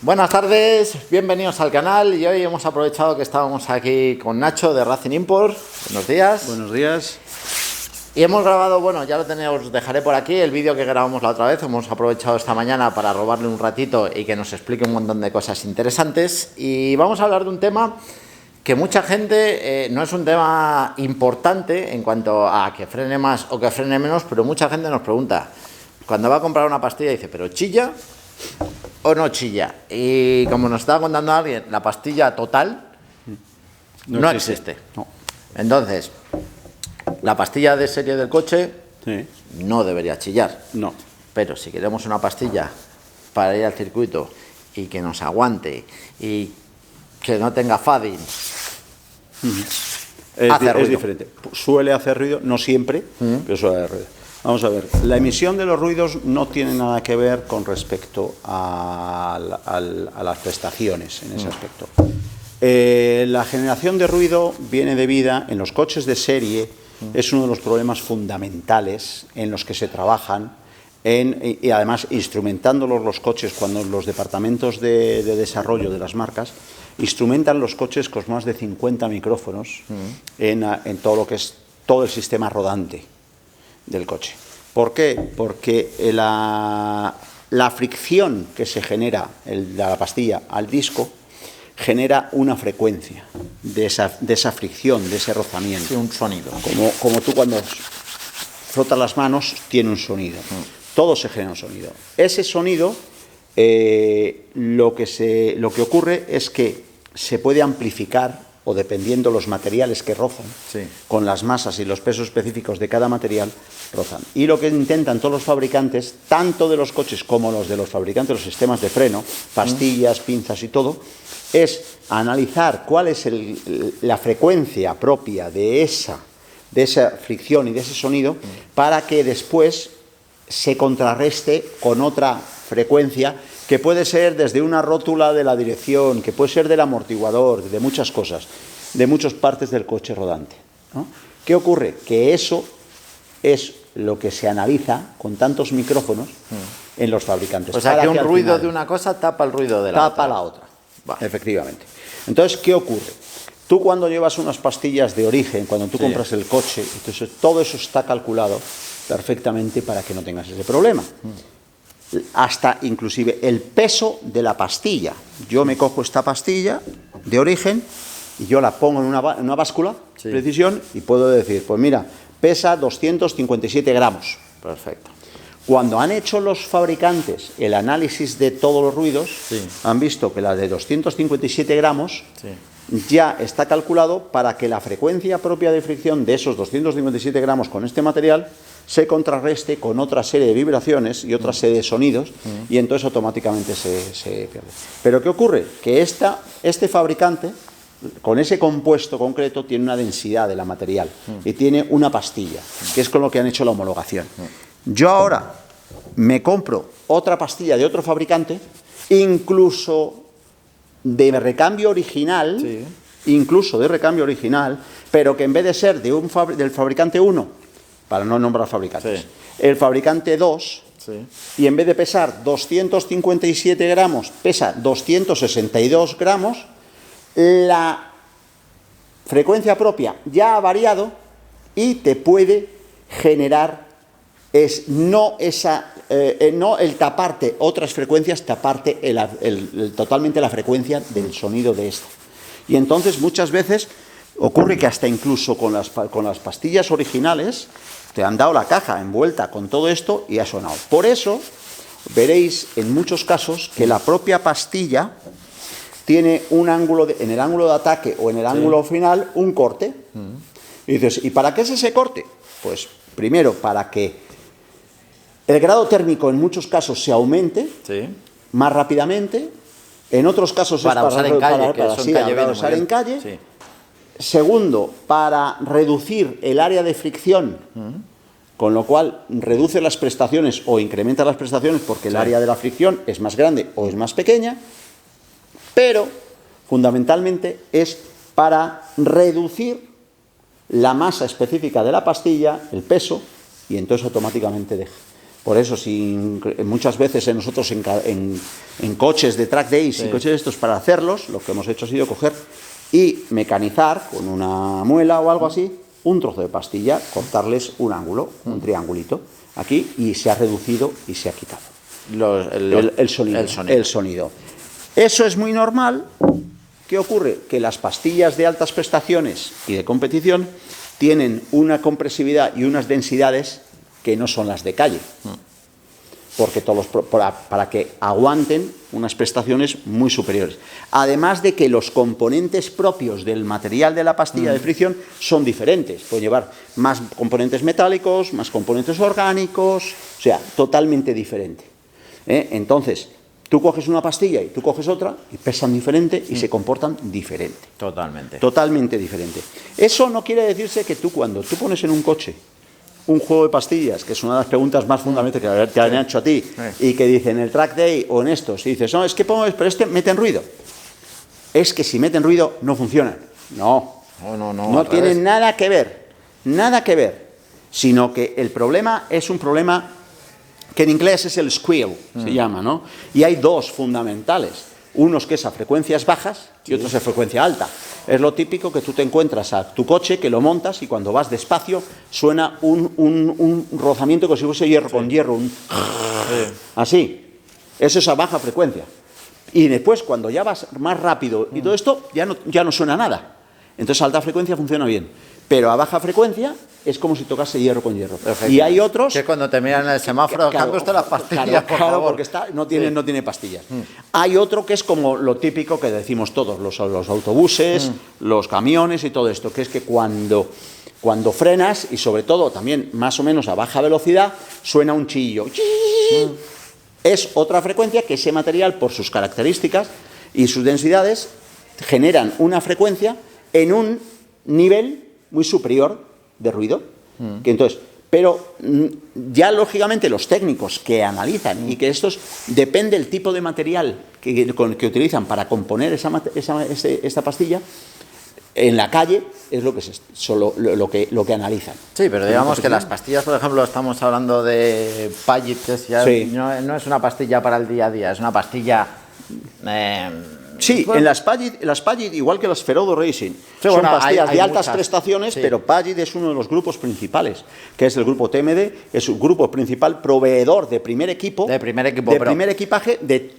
Buenas tardes, bienvenidos al canal y hoy hemos aprovechado que estábamos aquí con Nacho de Racing Import. Buenos días. Buenos días. Y hemos grabado, bueno, ya lo tenéis, os dejaré por aquí, el vídeo que grabamos la otra vez. Hemos aprovechado esta mañana para robarle un ratito y que nos explique un montón de cosas interesantes. Y vamos a hablar de un tema que mucha gente, no es un tema importante en cuanto a que frene más o que frene menos, pero mucha gente nos pregunta, cuando va a comprar una pastilla dice, ¿pero chilla o no chilla? Y como nos estaba contando alguien, la pastilla total no existe. No. Entonces, la pastilla de serie del coche Sí. no debería chillar. No. Pero si queremos una pastilla para ir al circuito y que nos aguante y que no tenga fading, hace ruido. Es diferente. Suele hacer ruido, no siempre, pero suele hacer ruido. Vamos a ver, la emisión de los ruidos no tiene nada que ver con respecto a las prestaciones en ese aspecto. La generación de ruido viene debida en los coches de serie, es uno de los problemas fundamentales en los que se trabajan, y además instrumentándolos los coches, cuando los departamentos de desarrollo de las marcas instrumentan los coches con más de 50 micrófonos en todo lo que es todo el sistema rodante del coche. ¿Por qué? Porque la fricción que se genera de la pastilla al disco genera una frecuencia de esa fricción, de ese rozamiento. Sí, un sonido. Como tú cuando frotas las manos, tiene un sonido. Todo se genera un sonido. Ese sonido, lo que ocurre es que se puede amplificar, o dependiendo los materiales que rozan, Sí. con las masas y los pesos específicos de cada material, rozan. Y lo que intentan todos los fabricantes, tanto de los coches como los de los fabricantes de los sistemas de freno, pastillas, pinzas y todo, es analizar cuál es la frecuencia propia de esa fricción y de ese sonido, para que después se contrarreste con otra frecuencia que puede ser desde una rótula de la dirección, que puede ser del amortiguador, de muchas cosas, de muchas partes del coche rodante, ¿no? ¿Qué ocurre? Que eso es lo que se analiza con tantos micrófonos en los fabricantes. O sea, que un ruido final de una cosa tapa el ruido de la otra. tapa la otra, Vale. efectivamente. Entonces, ¿qué ocurre? Tú cuando llevas unas pastillas de origen, cuando tú Sí. compras el coche, entonces todo eso está calculado perfectamente para que no tengas ese problema. Hasta inclusive el peso de la pastilla. Yo me cojo esta pastilla de origen y yo la pongo en una báscula, Sí. precisión, y puedo decir, pues mira, pesa 257 gramos. Perfecto. Cuando han hecho los fabricantes el análisis de todos los ruidos, Sí. han visto que la de 257 gramos Sí. ya está calculado para que la frecuencia propia de fricción de esos 257 gramos con este material se contrarreste con otra serie de vibraciones y otra serie de sonidos, y entonces automáticamente se pierde. Pero ¿qué ocurre? Que este fabricante, con ese compuesto concreto, tiene una densidad de la material y tiene una pastilla, que es con lo que han hecho la homologación. Yo ahora me compro otra pastilla de otro fabricante, incluso de recambio original, Sí. pero que en vez de ser del fabricante 1, para no nombrar fabricantes, Sí. el fabricante 2, Sí. y en vez de pesar 257 gramos, pesa 262 gramos, la frecuencia propia ya ha variado y te puede generar no el taparte otras frecuencias, taparte totalmente la frecuencia del sonido de esta. Y entonces muchas veces ocurre que hasta incluso con las pastillas originales te han dado la caja envuelta con todo esto y ha sonado. Por eso veréis en muchos casos que la propia pastilla tiene un ángulo, en el ángulo de ataque o en el ángulo final, un corte. Y dices, ¿y para qué es ese corte? Pues primero, para que el grado térmico en muchos casos se aumente Sí. más rápidamente, en otros casos Para usar en calle, que eso en calle viene muy usar bien. en calle. Sí. Segundo, para reducir el área de fricción, con lo cual reduce las prestaciones o incrementa las prestaciones porque el área de la fricción es más grande o es más pequeña, pero fundamentalmente es para reducir la masa específica de la pastilla, el peso, y entonces automáticamente deja. Por eso, muchas veces nosotros en coches de track days y coches de estos, para hacerlos, lo que hemos hecho ha sido coger y mecanizar con una muela o algo así un trozo de pastilla, cortarles un ángulo, un triangulito, aquí, y se ha reducido y se ha quitado el sonido. Eso es muy normal. ¿Qué ocurre? Que las pastillas de altas prestaciones y de competición tienen una compresividad y unas densidades que no son las de calle, porque para que aguanten unas prestaciones muy superiores. Además de que los componentes propios del material de la pastilla de fricción son diferentes. Pueden llevar más componentes metálicos, más componentes orgánicos, o sea, totalmente diferente. Entonces, tú coges una pastilla y tú coges otra y pesan diferente y se comportan diferente. Totalmente. Totalmente diferente. Eso no quiere decirse que cuando tú pones en un coche un juego de pastillas, que es una de las preguntas más fundamentales que te han hecho a ti, y que dicen en el track day o en estos, y dices, no, es que pero este meten ruido. Es que si meten ruido no funcionan. No tienen nada que ver, sino que el problema es un problema que en inglés es el squeal, se llama, ¿no? Y hay dos fundamentales. Unos que es a frecuencias bajas y otros a frecuencia alta. Es lo típico que tú te encuentras a tu coche, que lo montas y cuando vas despacio suena un rozamiento como si fuese hierro con hierro. Así. Eso es a baja frecuencia. Y después, cuando ya vas más rápido y todo esto, ya no suena nada. Entonces, a alta frecuencia funciona bien. Pero a baja frecuencia es como si tocase hierro con hierro. Y hay otros... Que cuando te miran en el semáforo, que han puesto las pastillas, por favor. Porque no tiene pastillas. Hay otro que es como lo típico que decimos todos, los autobuses, los camiones y todo esto, que es que cuando frenas, y sobre todo también más o menos a baja velocidad, suena un chillo. Es otra frecuencia que ese material, por sus características y sus densidades, generan una frecuencia en un nivel muy superior de ruido. Pero ya lógicamente los técnicos que analizan y que estos, depende del tipo de material que utilizan para componer esta pastilla, en la calle es lo que analizan. Sí, pero digamos que las pastillas, por ejemplo, estamos hablando de Pagid, que no es una pastilla para el día a día, es una pastilla... Sí, en las Pagid, igual que las Ferodo Racing, son pastillas de altas prestaciones, pero Pagid es uno de los grupos principales, que es el grupo TMD, es un grupo principal proveedor de primer equipaje de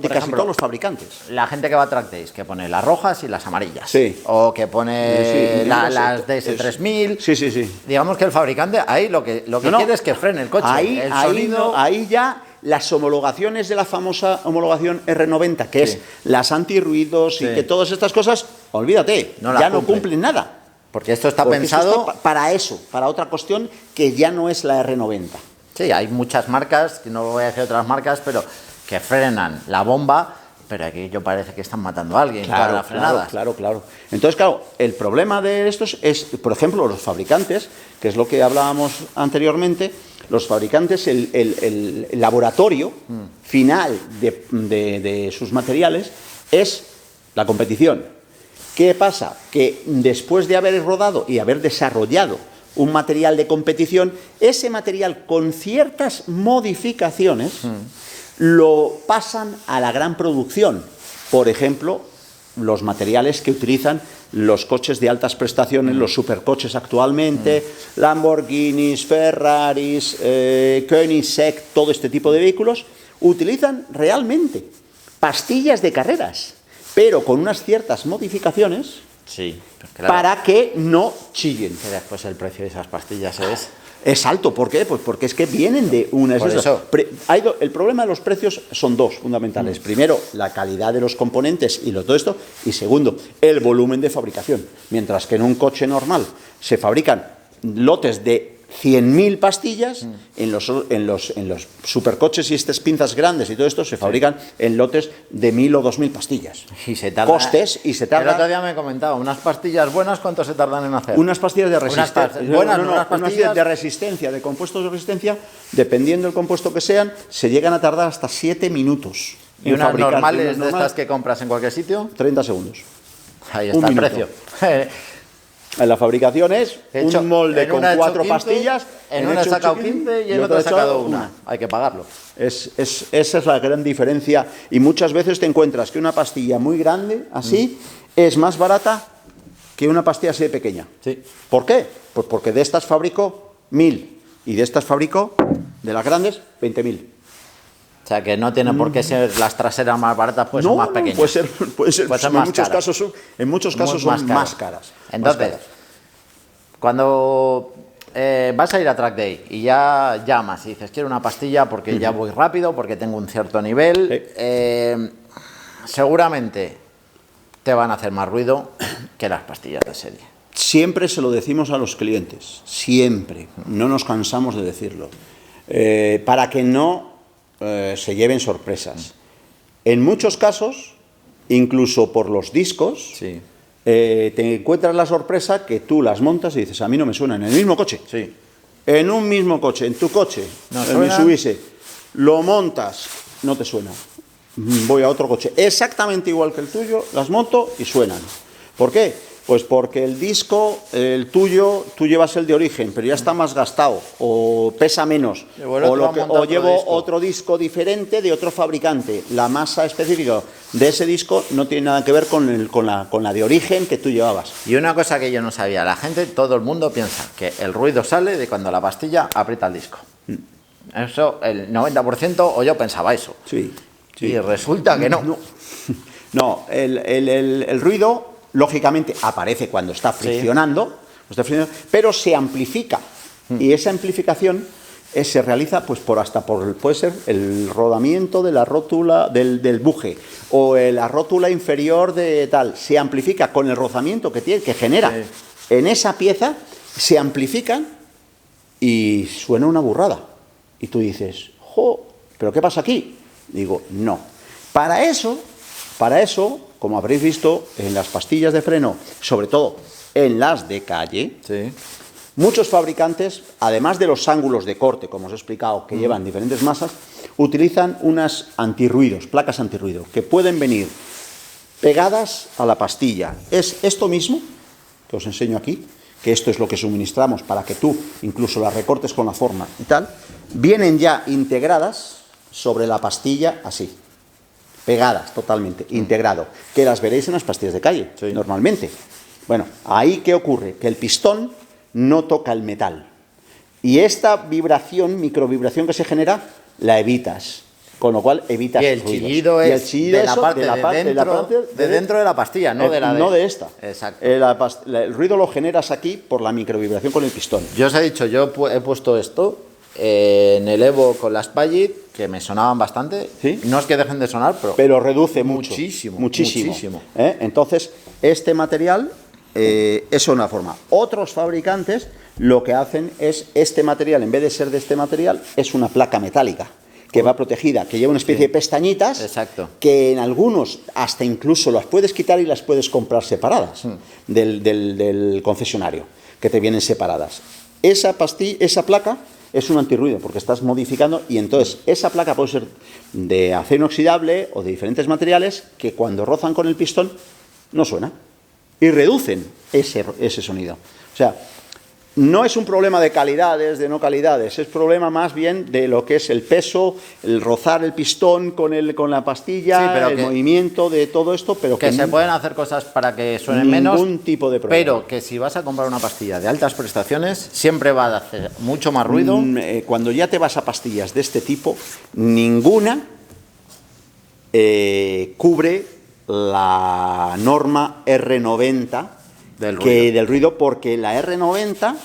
casi todos los fabricantes. La gente que va a track days, que pone las rojas y las amarillas, o que pone las DS3000, sí. Digamos que el fabricante ahí lo que quiere es que frene el coche. Ahí ya las homologaciones de la famosa homologación R90, que es las antirruidos y que todas estas cosas, olvídate, ya no cumplen nada. Porque esto está pensado para otra cuestión que ya no es la R90. Sí, hay muchas marcas, que no voy a decir otras marcas, pero que frenan la bomba, pero aquí yo parece que están matando a alguien. Claro. Entonces, claro, el problema de estos es, por ejemplo, los fabricantes, que es lo que hablábamos anteriormente. Los fabricantes, el laboratorio final de sus materiales es la competición. ¿Qué pasa? Que después de haber rodado y haber desarrollado un material de competición, ese material con ciertas modificaciones lo pasan a la gran producción. Por ejemplo, los materiales que utilizan los coches de altas prestaciones, los supercoches actualmente, Lamborghinis, Ferraris, Koenigsegg, todo este tipo de vehículos, utilizan realmente pastillas de carreras, pero con unas ciertas modificaciones para que no chillen. Que después el precio de esas pastillas es alto. ¿Por qué? Pues porque es que vienen de una... El problema de los precios son dos fundamentales. Primero, la calidad de los componentes y todo esto. Y segundo, el volumen de fabricación. Mientras que en un coche normal se fabrican lotes de 100.000 pastillas, en los supercoches y estas pinzas grandes y todo esto se fabrican en lotes de 1.000 o 2.000 pastillas. Y se tarda. Costes y se tarda. El otro día me comentaba, unas pastillas buenas, ¿cuánto se tardan en hacer? Unas pastillas de resistencia. Unas pastillas de resistencia, de compuestos de resistencia, dependiendo del compuesto que sean, se llegan a tardar hasta 7 minutos. ¿Y unas normales de estas que compras en cualquier sitio? 30 segundos. Ahí está el precio. En la fabricación es un molde con 4 pastillas. En una he sacado 15 y en otra he sacado una. Hay que pagarlo. Esa es la gran diferencia. Y muchas veces te encuentras que una pastilla muy grande, así, es más barata que una pastilla así de pequeña. Sí. ¿Por qué? Pues porque de estas fabrico 1000 y de estas fabrico, de las grandes, 20.000. O sea, que no tiene por qué ser las traseras más baratas, pues No, son más pequeñas. puede ser Pues en más muchos caras. casos en muchos casos son más caras. Entonces, cuando vas a ir a Track Day y ya llamas y dices, quiero una pastilla porque ya voy rápido, porque tengo un cierto nivel, seguramente te van a hacer más ruido que las pastillas de serie. Siempre se lo decimos a los clientes, siempre, no nos cansamos de decirlo, para que no se lleven sorpresas. En muchos casos, incluso por los discos, Sí. Te encuentras la sorpresa que tú las montas y dices, a mí no me suena, en el mismo coche. Sí. En un mismo coche, en tu coche, No el suena. Mitsubishi, lo montas, no te suena. Voy a otro coche, exactamente igual que el tuyo, las monto y suenan. ¿Por qué? Pues porque el disco, el tuyo, tú llevas el de origen, pero ya está más gastado, o pesa menos, o llevo otro disco diferente de otro fabricante. La masa específica de ese disco no tiene nada que ver con la de origen que tú llevabas. Y una cosa que yo no sabía, la gente, todo el mundo piensa que el ruido sale de cuando la pastilla aprieta el disco. Eso, el 90%, o yo pensaba eso. Sí. Y resulta que no. No, el ruido, lógicamente, aparece cuando está friccionando, pero se amplifica. Y esa amplificación se realiza pues puede ser el rodamiento de la rótula del buje o la rótula inferior de tal. Se amplifica con el rozamiento que genera en esa pieza, se amplifican y suena una burrada. Y tú dices, ¡jo! ¿Pero qué pasa aquí? Digo, no. Para eso, como habréis visto en las pastillas de freno, sobre todo en las de calle, Sí. muchos fabricantes, además de los ángulos de corte, como os he explicado, que llevan diferentes masas, utilizan unas antirruidos, placas antirruido, que pueden venir pegadas a la pastilla. Es esto mismo que os enseño aquí, que esto es lo que suministramos para que tú incluso las recortes con la forma y tal, vienen ya integradas sobre la pastilla así, pegadas totalmente, integrado, que las veréis en las pastillas de calle, normalmente. Bueno, ahí ¿qué ocurre? Que el pistón no toca el metal. Y esta vibración, microvibración que se genera, la evitas. Con lo cual evitas Y el ruidos. chillido Y el es chillido de la parte de dentro de la pastilla, no de la de... no de esta. Exacto. El ruido lo generas aquí por la microvibración con el pistón. Yo os he dicho, yo he puesto esto en el Evo con las Pagid, que me sonaban bastante. ¿Sí? No es que dejen de sonar, Pero reduce muchísimo. muchísimo. Entonces, este material es una forma. Otros fabricantes lo que hacen es este material, en vez de ser de este material, es una placa metálica que va protegida, que lleva una especie de pestañitas. Exacto. Que en algunos hasta incluso las puedes quitar y las puedes comprar separadas del concesionario, que te vienen separadas. Esa placa es un antirruido porque estás modificando, y entonces esa placa puede ser de acero inoxidable o de diferentes materiales que cuando rozan con el pistón no suena y reducen ese sonido. O sea, no es un problema de calidades, de no calidades, es problema más bien de lo que es el peso, el rozar el pistón con la pastilla, Sí, pero el movimiento de todo esto, pero que se pueden hacer cosas para que suenen menos. Ningún tipo de problema. Pero que si vas a comprar una pastilla de altas prestaciones, siempre va a hacer mucho más ruido. Cuando ya te vas a pastillas de este tipo, ninguna cubre la norma R90 del ruido, porque la R90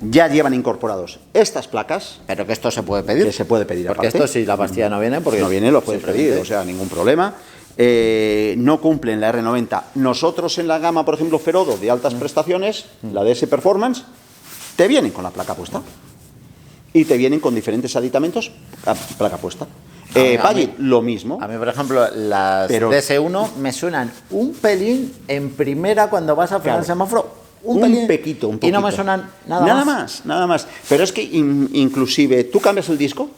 ya llevan incorporados estas placas. Pero que esto se puede pedir. Que se puede pedir porque aparte. Esto si la pastilla no viene, porque no viene, lo puedes pedir, o sea, ningún problema. No cumplen la R90. Nosotros en la gama, por ejemplo, Ferodo, de altas prestaciones, la DS Performance, te vienen con la placa puesta. Y te vienen con diferentes aditamentos, placa puesta. Pagid, lo mismo. A mí, por ejemplo, las DS1 me suenan un pelín en primera cuando vas a frenar el semáforo. Un poquito. Y no me suenan nada más. Pero es que inclusive tú cambias el disco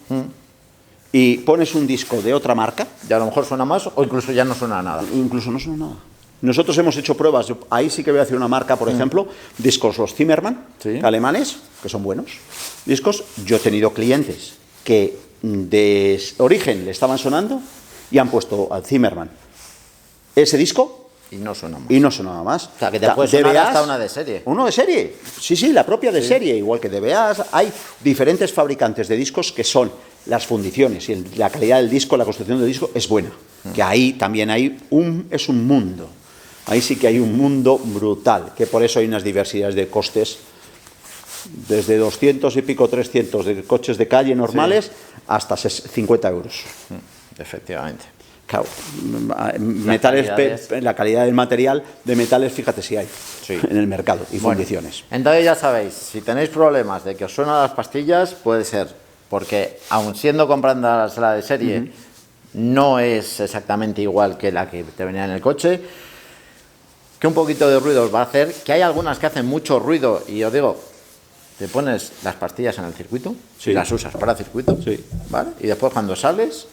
y pones un disco de otra marca. Y a lo mejor suena más o incluso ya no suena nada. Incluso no suena nada. Nosotros hemos hecho pruebas, ahí sí que voy a hacer una marca, por ejemplo, discos los Zimmermann, Sí. alemanes, que son buenos. Discos, yo he tenido clientes que de origen le estaban sonando y han puesto al Zimmermann ese disco Y no suena más. y no sonaba más. O sea, que te puede sonar DBAs, hasta una de serie. Uno de serie. Sí, sí, la propia de serie. Igual que DBAs, hay diferentes fabricantes de discos que son las fundiciones y la calidad del disco, la construcción del disco es buena. Que ahí también es un mundo. Ahí sí que hay un mundo brutal, que por eso hay unas diversidades de costes, desde 200 y pico, 300 de coches de calle normales hasta 50 euros. Efectivamente. Claro, metales, la calidad del material de metales, fíjate si hay en el mercado y fundiciones. Entonces ya sabéis, si tenéis problemas de que os suenan las pastillas, puede ser porque, aun siendo comprando la de serie, no es exactamente igual que la que te venía en el coche, que un poquito de ruido os va a hacer, que hay algunas que hacen mucho ruido, y os digo, te pones las pastillas en el circuito, Sí. y las usas para circuito, Sí. ¿vale? Y después cuando sales,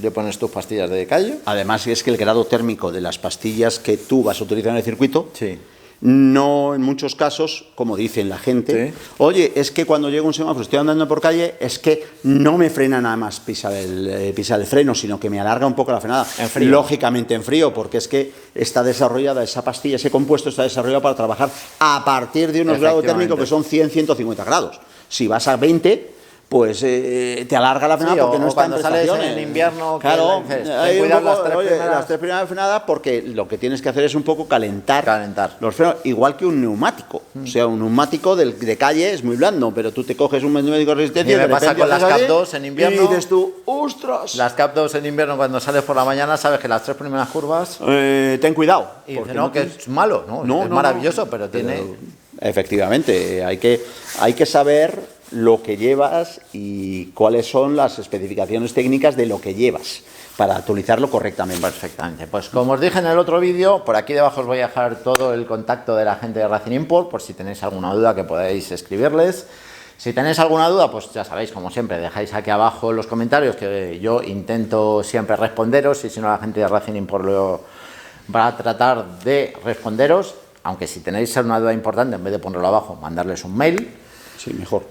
le pones tus pastillas de callo. Además, es que el grado térmico de las pastillas que tú vas a utilizar en el circuito, Sí. no en muchos casos, como dicen la gente, Sí. oye, es que cuando llega un semáforo, estoy andando por calle, es que no me frena nada más pisar el freno, sino que me alarga un poco la frenada. En frío. Lógicamente en frío, porque es que está desarrollada esa pastilla, ese compuesto está desarrollado para trabajar a partir de unos grados térmicos que son 100, 150 grados. Si vas a 20... pues te alarga la frenada Sí, porque o no está en cuando sales prestaciones. en invierno, que claro, le dices, ten hay un cuidado poco, las tres oye, primeras. las tres primeras frenadas, porque lo que tienes que hacer es un poco calentar los frenos, igual que un neumático. O sea, un neumático de calle es muy blando, pero tú te coges un neumático de resistencia Y me de pasa repente con las haces así, Cap 2 en invierno. y dices tú, ¡ostras! Las Cap 2 en invierno, cuando sales por la mañana, sabes que las tres primeras curvas, Ten cuidado. y porque dices, no, que tienes- es malo, no, No, es no, maravilloso, no. pero tiene... Efectivamente, hay que saber lo que llevas y cuáles son las especificaciones técnicas de lo que llevas para actualizarlo correctamente. Perfectamente. Pues como os dije en el otro vídeo, por aquí debajo os voy a dejar todo el contacto de la gente de Racing Import, por si tenéis alguna duda que podáis escribirles. Si tenéis alguna duda, pues ya sabéis, como siempre, dejáis aquí abajo en los comentarios, que yo intento siempre responderos, y si no, la gente de Racing Import lo va a tratar de responderos, aunque si tenéis una duda importante, en vez de ponerlo abajo, mandarles un mail, Sí, mejor.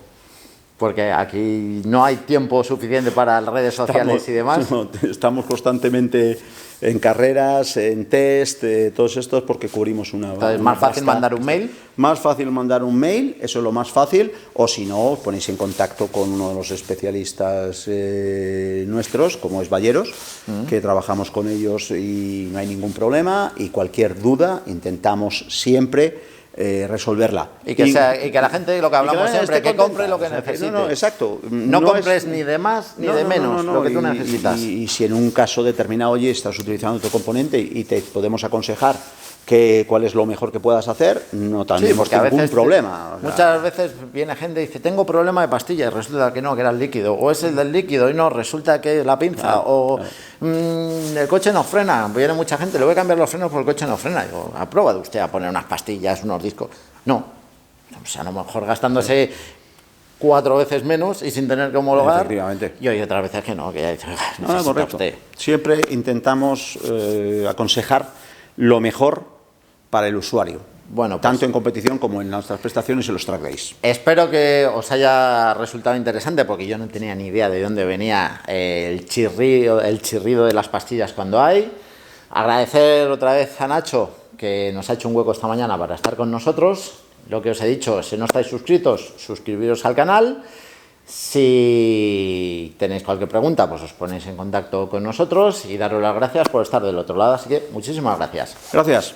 porque aquí no hay tiempo suficiente para las redes sociales y demás. Estamos constantemente en carreras, en test, todos estos, porque cubrimos una... Entonces, una más fácil vasta- mandar un mail. Más fácil mandar un mail, eso es lo más fácil, o si no, os ponéis en contacto con uno de los especialistas nuestros, como es Balleros, que trabajamos con ellos y no hay ningún problema, y cualquier duda intentamos siempre resolverla. Y que la gente, lo que hablamos que siempre, esté que compre contenta. lo que O sea, necesite. No, exacto. No es- compres ni de más ni de menos, lo que tú necesitas. Y si en un caso determinado, oye, estás utilizando otro componente y te podemos aconsejar cuál es lo mejor que puedas hacer, no Sí, tenemos porque a ningún veces, problema. O sea, muchas veces viene gente y dice, tengo problema de pastilla, y resulta que no, que era el líquido, o es el del líquido y no, resulta que es la pinza, el coche no frena. Viene mucha gente, le voy a cambiar los frenos porque el coche no frena. Digo, ¿ha probado usted a poner unas pastillas, unos discos? No. O sea, a lo mejor gastándose 4 veces menos y sin tener que homologar. Efectivamente. Y hay otras veces que no, que ya dice, No, necesita correcto. usted. Siempre intentamos aconsejar lo mejor para el usuario, Bueno, pues, tanto en competición como en nuestras prestaciones y los track days. espero que os haya resultado interesante, porque yo no tenía ni idea de dónde venía el chirrido de las pastillas cuando hay. Agradecer otra vez a Nacho, que nos ha hecho un hueco esta mañana para estar con nosotros. Lo que os he dicho, si no estáis suscritos, suscribiros al canal. Si tenéis cualquier pregunta, pues os ponéis en contacto con nosotros, y daros las gracias por estar del otro lado. Así que muchísimas gracias. Gracias.